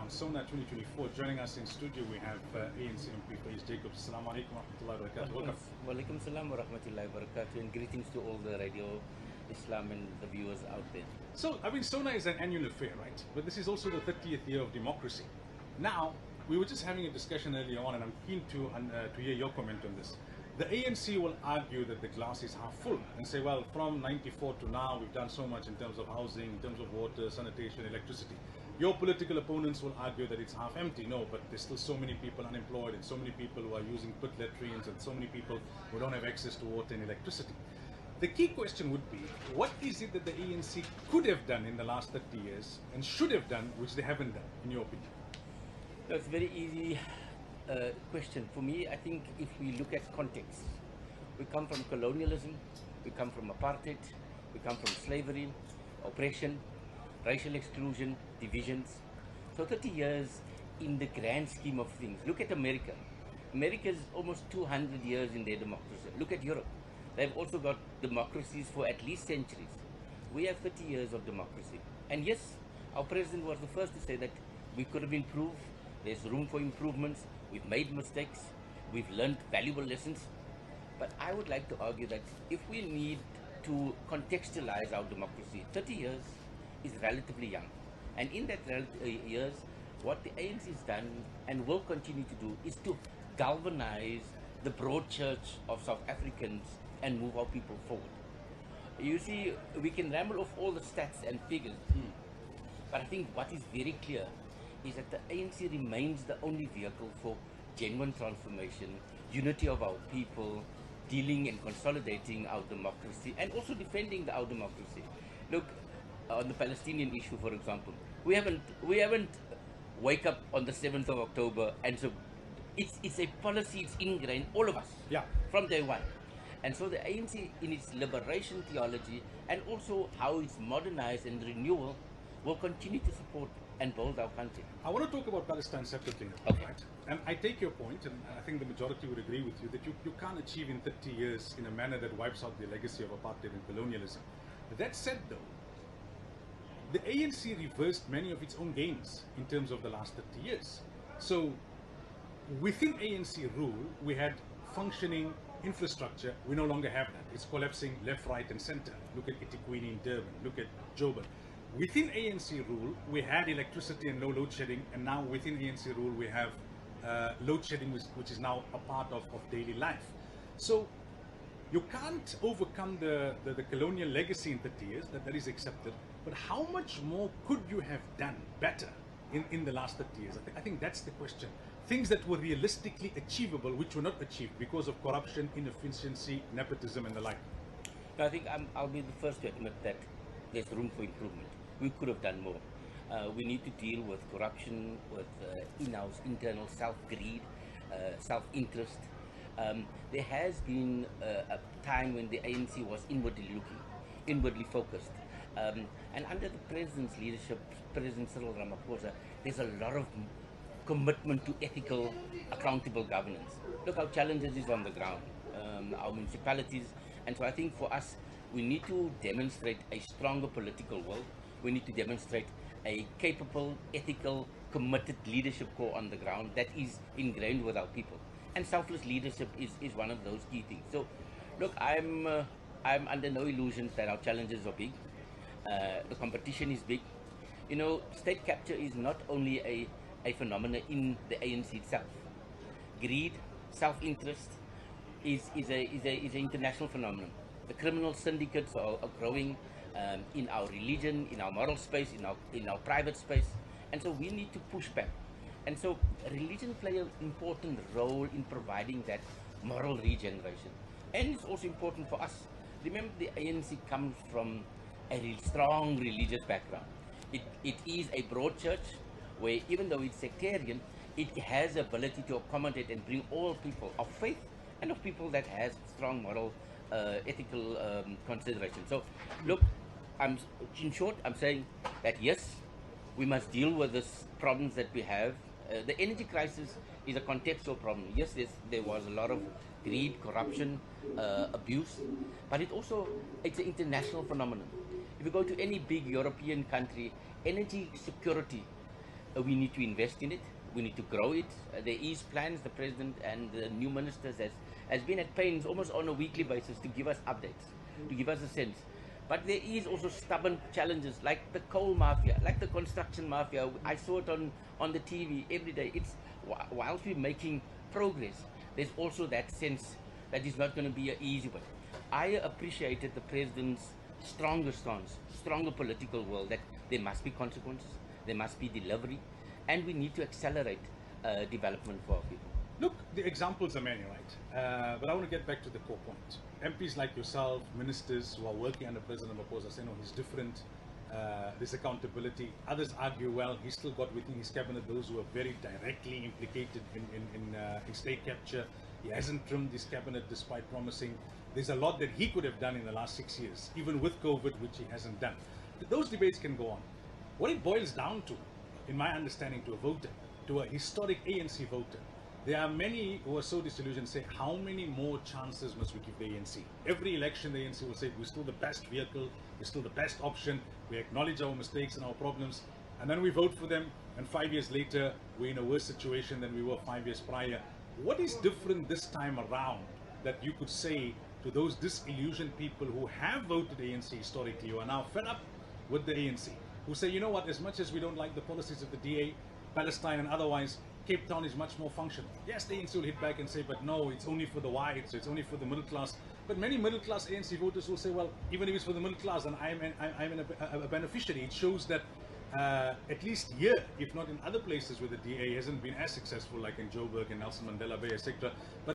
on SONA 2024. Joining us in studio, we have ANC MP Faiz Jacobs. Assalamu alaikum wa rahmatullahi wa barakatuh. Welcome. Walaikum salam wa rahmatullahi wa barakatuh, and greetings to all the Radio Islam and the viewers out there. So, I mean, SONA is an annual affair, right? But this is also the 30th year of democracy. Now, we were just having a discussion earlier on, and I'm keen to hear your comment on this. The ANC will argue that the glass is half full and say, well, from 94 to now, we've done so much in terms of housing, in terms of water, sanitation, electricity. Your political opponents will argue that it's half empty. No, but there's still so many people unemployed and so many people who are using pit latrines and so many people who don't have access to water and electricity. The key question would be, what is it that the ANC could have done in the last 30 years and should have done, which they haven't done, in your opinion? That's a very easy question. For me, I think if we look at context, we come from colonialism, we come from apartheid, we come from slavery, oppression, racial exclusion, divisions. So 30 years in the grand scheme of things. Look at America. America is almost 200 years in their democracy. Look at Europe. They've also got democracies for at least centuries. We have 30 years of democracy. And yes, our president was the first to say that we could have improved. There's room for improvements. We've made mistakes. We've learned valuable lessons. But I would like to argue that if we need to contextualize our democracy, 30 years is relatively young. And in that years, what the ANC has done and will continue to do is to galvanize the broad church of South Africans and move our people forward. You see, we can ramble off all the stats and figures, but I think what is very clear is that the ANC remains the only vehicle for genuine transformation, unity of our people, dealing and consolidating our democracy, and also defending our democracy. Look, on the Palestinian issue, for example, we haven't wake up on the 7th of October, and so it's a policy, it's ingrained, all of us, from day one. And so the ANC, in its liberation theology and also how it's modernized and renewal, will continue to support and build our country. I want to talk about Palestine separately, okay. Right? And I take your point, and I think the majority would agree with you, that you can't achieve in 30 years in a manner that wipes out the legacy of apartheid and colonialism. That said, though, the ANC reversed many of its own gains in terms of the last 30 years. So, within ANC rule, we had functioning infrastructure. We no longer have that. It's collapsing left, right, and center. Look at eThekwini in Durban. Look at Joburg. Within ANC rule, we had electricity and no load shedding, and now within ANC rule, we have load shedding, which is now a part of daily life. So you can't overcome the colonial legacy in 30 years, that is accepted, but how much more could you have done better in the last 30 years? I think that's the question. Things that were realistically achievable, which were not achieved because of corruption, inefficiency, nepotism, and the like. I think I'll be the first to admit that there's room for improvement. We could have done more. We need to deal with corruption, with in-house internal self-greed, self-interest. There has been a time when the ANC was inwardly looking, inwardly focused. And under the president's leadership, President Cyril Ramaphosa, there's a lot of commitment to ethical, accountable governance. Look, our challenges is on the ground, our municipalities. And so I think for us, we need to demonstrate a stronger political will. We need to demonstrate a capable, ethical, committed leadership core on the ground that is ingrained with our people. And selfless leadership is one of those key things. So, look, I'm under no illusions that our challenges are big. The competition is big. You know, state capture is not only a phenomenon in the ANC itself. Greed, self-interest is an international phenomenon. The criminal syndicates are growing in our religion, in our moral space, in our private space, and so we need to push back. And so religion plays an important role in providing that moral regeneration. And it's also important for us. Remember, the ANC comes from a strong religious background. It is a broad church where, even though it's sectarian, it has the ability to accommodate and bring all people of faith and of people that has strong moral, ethical consideration. So, look, in short, I'm saying that yes, we must deal with these problems that we have. The energy crisis is a contextual problem. Yes, there was a lot of greed, corruption, abuse, but it's an international phenomenon. If you go to any big European country, energy security We need to invest in it. We need to grow it. There is plans. The president and the new ministers has been at pains almost on a weekly basis to give us updates, to give us a sense. But there is also stubborn challenges like the coal mafia, like the construction mafia. I saw it on the TV every day. It's whilst we're making progress, there's also that sense that it's not going to be an easy one. I appreciated the president's stronger stance, stronger political will, that there must be consequences, there must be delivery, and we need to accelerate development for our people. Look, the examples are many, right? But I want to get back to the core point. MPs like yourself, ministers who are working under President Ramaphosa say, no, he's different, there's accountability. Others argue, well, he's still got within his cabinet those who are very directly implicated in state capture. He hasn't trimmed his cabinet despite promising. There's a lot that he could have done in the last 6 years, even with COVID, which he hasn't done. Those debates can go on. What it boils down to, in my understanding, to a voter, to a historic ANC voter, there are many who are so disillusioned, say, how many more chances must we give the ANC? Every election, the ANC will say, we're still the best vehicle, we're still the best option, we acknowledge our mistakes and our problems, and then we vote for them, and 5 years later, we're in a worse situation than we were 5 years prior. What is different this time around that you could say to those disillusioned people who have voted ANC historically, who are now fed up with the ANC, who say, you know what, as much as we don't like the policies of the DA, Palestine and otherwise, Cape Town is much more functional. Yes, the ANC will hit back and say, but no, it's only for the whites, it's only for the middle class. But many middle class ANC voters will say, well, even if it's for the middle class, then I'm a beneficiary. It shows that at least here, if not in other places where the DA hasn't been as successful, like in Joburg and Nelson Mandela Bay, etc. But